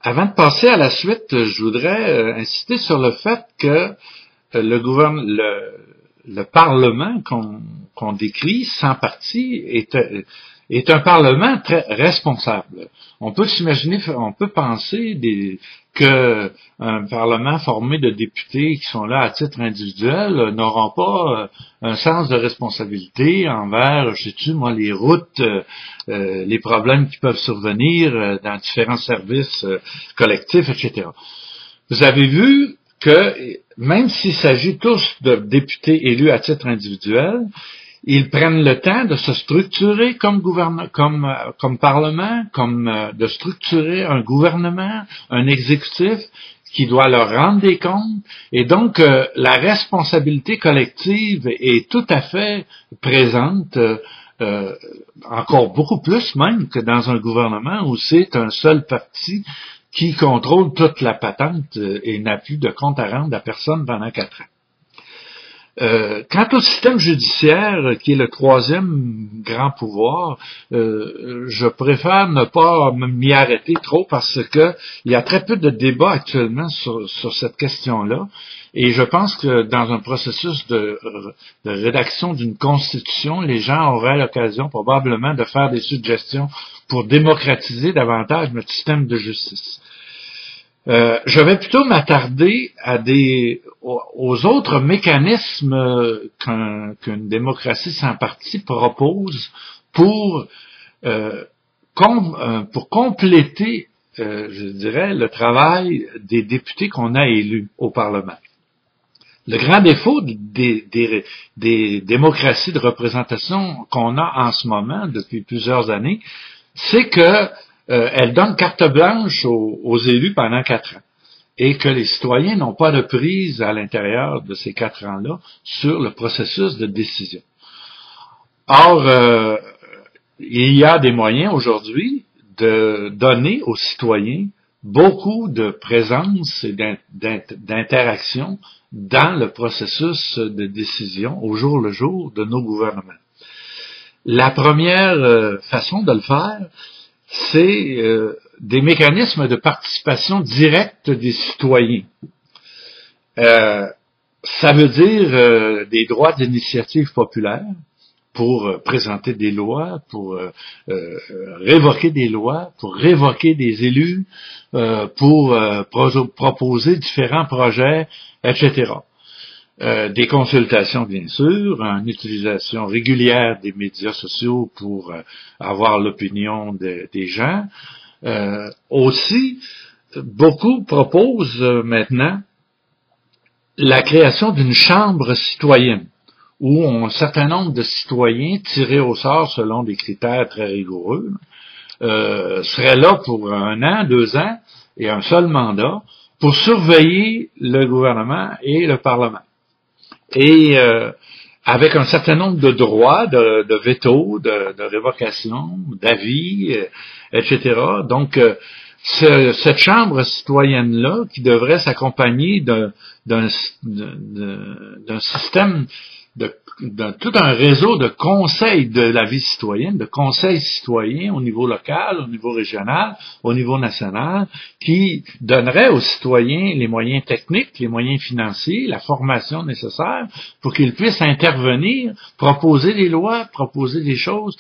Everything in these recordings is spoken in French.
Avant de passer à la suite, je voudrais insister sur le fait que le Parlement qu'on décrit, sans parti, est un Parlement très responsable. On peut s'imaginer, on peut penser que un Parlement formé de députés qui sont là à titre individuel n'auront pas un sens de responsabilité envers, je sais-tu, moi, les routes, les problèmes qui peuvent survenir dans différents services collectifs, etc. Vous avez vu que même s'il s'agit tous de députés élus à titre individuel, ils prennent le temps de se structurer comme Parlement, de structurer un gouvernement, un exécutif qui doit leur rendre des comptes. Et donc, la responsabilité collective est tout à fait présente, encore beaucoup plus même que dans un gouvernement où c'est un seul parti qui contrôle toute la patente et n'a plus de compte à rendre à personne pendant 4 ans. Quant au système judiciaire, qui est le troisième grand pouvoir, je préfère ne pas m'y arrêter trop parce que il y a très peu de débats actuellement sur cette question-là. Et je pense que dans un processus de rédaction d'une constitution, les gens auraient l'occasion probablement de faire des suggestions pour démocratiser davantage notre système de justice. Je vais plutôt m'attarder aux autres mécanismes qu'une démocratie sans parti propose pour compléter, je dirais, le travail des députés qu'on a élus au Parlement. Le grand défaut des démocraties de représentation qu'on a en ce moment depuis plusieurs années, c'est que elles donnent carte blanche aux élus pendant 4 ans et que les citoyens n'ont pas de prise à l'intérieur de ces 4 ans-là sur le processus de décision. Or, il y a des moyens aujourd'hui de donner aux citoyens beaucoup de présence et d'interaction dans le processus de décision au jour le jour de nos gouvernements. La première façon de le faire, c'est des mécanismes de participation directe des citoyens. Ça veut dire des droits d'initiative populaire pour présenter des lois, pour révoquer des lois, pour révoquer des élus, pour proposer différents projets, etc. Des consultations, bien sûr, une utilisation régulière des médias sociaux pour avoir l'opinion des gens. Aussi, beaucoup proposent maintenant la création d'une chambre citoyenne, où un certain nombre de citoyens, tirés au sort selon des critères très rigoureux, seraient là pour 1 an, 2 ans, et un seul mandat, pour surveiller le gouvernement et le Parlement. Et avec un certain nombre de droits, de veto, de révocation, d'avis, etc. Donc, cette chambre citoyenne-là, qui devrait s'accompagner d'un système, de tout un réseau de conseils de la vie citoyenne, de conseils citoyens au niveau local, au niveau régional, au niveau national, qui donnerait aux citoyens les moyens techniques, les moyens financiers, la formation nécessaire pour qu'ils puissent intervenir, proposer des lois, proposer des choses.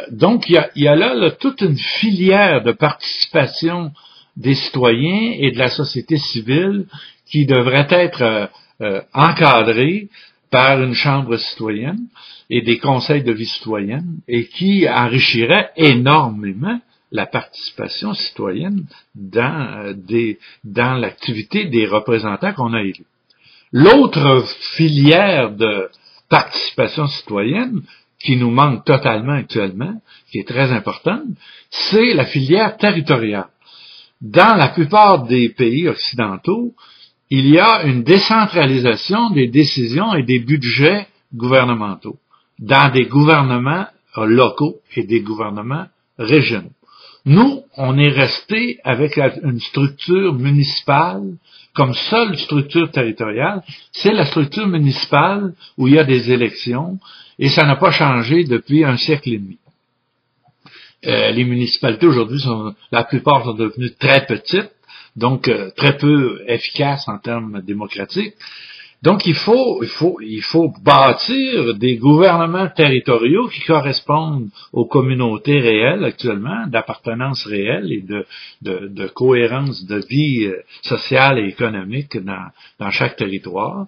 Donc, il y a là toute une filière de participation des citoyens et de la société civile qui devrait être encadrée par une chambre citoyenne et des conseils de vie citoyenne et qui enrichirait énormément la participation citoyenne dans l'activité des représentants qu'on a élus. L'autre filière de participation citoyenne qui nous manque totalement actuellement, qui est très importante, c'est la filière territoriale. Dans la plupart des pays occidentaux, il y a une décentralisation des décisions et des budgets gouvernementaux dans des gouvernements locaux et des gouvernements régionaux. Nous, on est resté avec une structure municipale comme seule structure territoriale. C'est la structure municipale où il y a des élections et ça n'a pas changé depuis 1 siècle et demi. Les municipalités aujourd'hui la plupart sont devenues très petites, donc très peu efficaces en termes démocratiques. Donc il faut bâtir des gouvernements territoriaux qui correspondent aux communautés réelles actuellement, d'appartenance réelle et de cohérence de vie sociale et économique dans chaque territoire,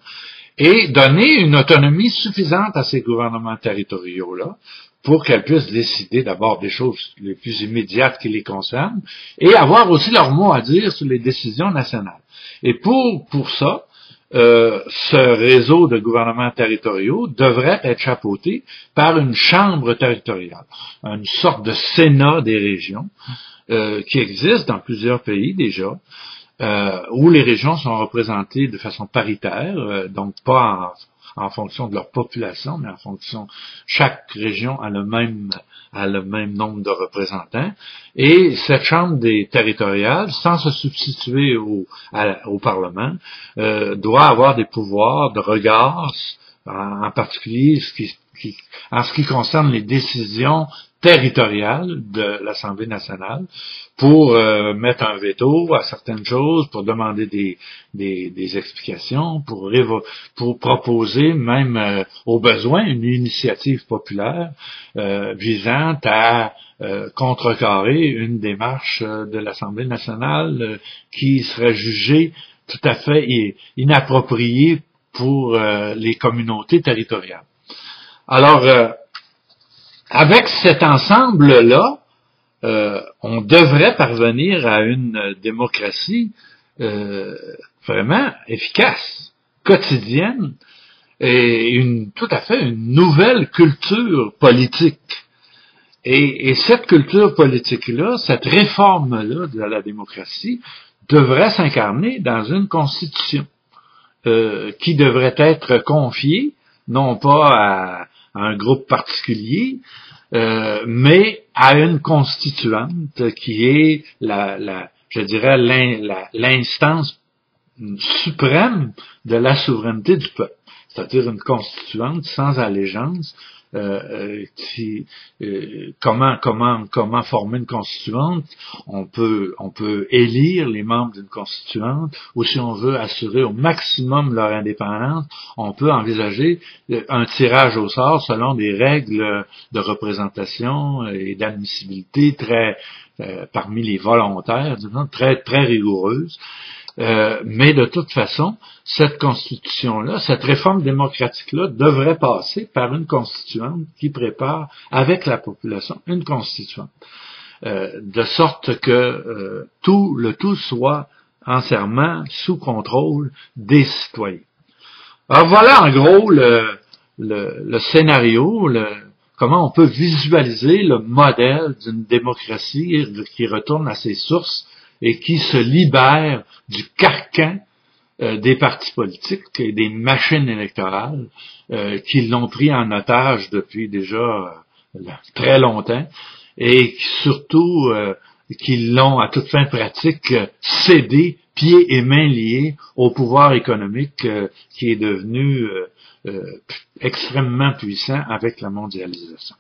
et donner une autonomie suffisante à ces gouvernements territoriaux-là pour qu'elles puissent décider d'abord des choses les plus immédiates qui les concernent et avoir aussi leur mot à dire sur les décisions nationales. Et pour ça, ce réseau de gouvernements territoriaux devrait être chapeauté par une chambre territoriale, une sorte de Sénat des régions qui existe dans plusieurs pays déjà, où les régions sont représentées de façon paritaire, donc pas en fonction de leur population, mais en fonction, chaque région a le même nombre de représentants. Et cette chambre territoriale, sans se substituer au Parlement, doit avoir des pouvoirs de regard, en particulier en ce qui concerne les décisions territoriales de l'Assemblée nationale, pour mettre un veto à certaines choses, pour demander des explications, pour proposer même au besoin une initiative populaire visant à contrecarrer une démarche de l'Assemblée nationale qui serait jugée tout à fait inappropriée pour les communautés territoriales. Alors, avec cet ensemble-là, on devrait parvenir à une démocratie vraiment efficace, quotidienne, et tout à fait une nouvelle culture politique. Et cette culture politique-là, cette réforme-là de la démocratie, devrait s'incarner dans une constitution qui devrait être confiée, non pas à un groupe particulier, mais à une constituante qui est je dirais l'instance suprême de la souveraineté du peuple, c'est-à-dire une constituante sans allégeance. Comment former une constituante? On peut élire les membres d'une constituante, ou si on veut assurer au maximum leur indépendance, on peut envisager un tirage au sort selon des règles de représentation et d'admissibilité parmi les volontaires, disons, très très rigoureuses. Mais de toute façon, cette constitution-là, cette réforme démocratique-là devrait passer par une constituante qui prépare avec la population une constituante, de sorte que le tout soit entièrement sous contrôle des citoyens. Alors voilà en gros le scénario, comment on peut visualiser le modèle d'une démocratie qui retourne à ses sources et qui se libère du carcan des partis politiques et des machines électorales qui l'ont pris en otage depuis déjà très longtemps, et surtout qui l'ont à toute fin pratique cédé pieds et mains liés au pouvoir économique qui est devenu extrêmement puissant avec la mondialisation.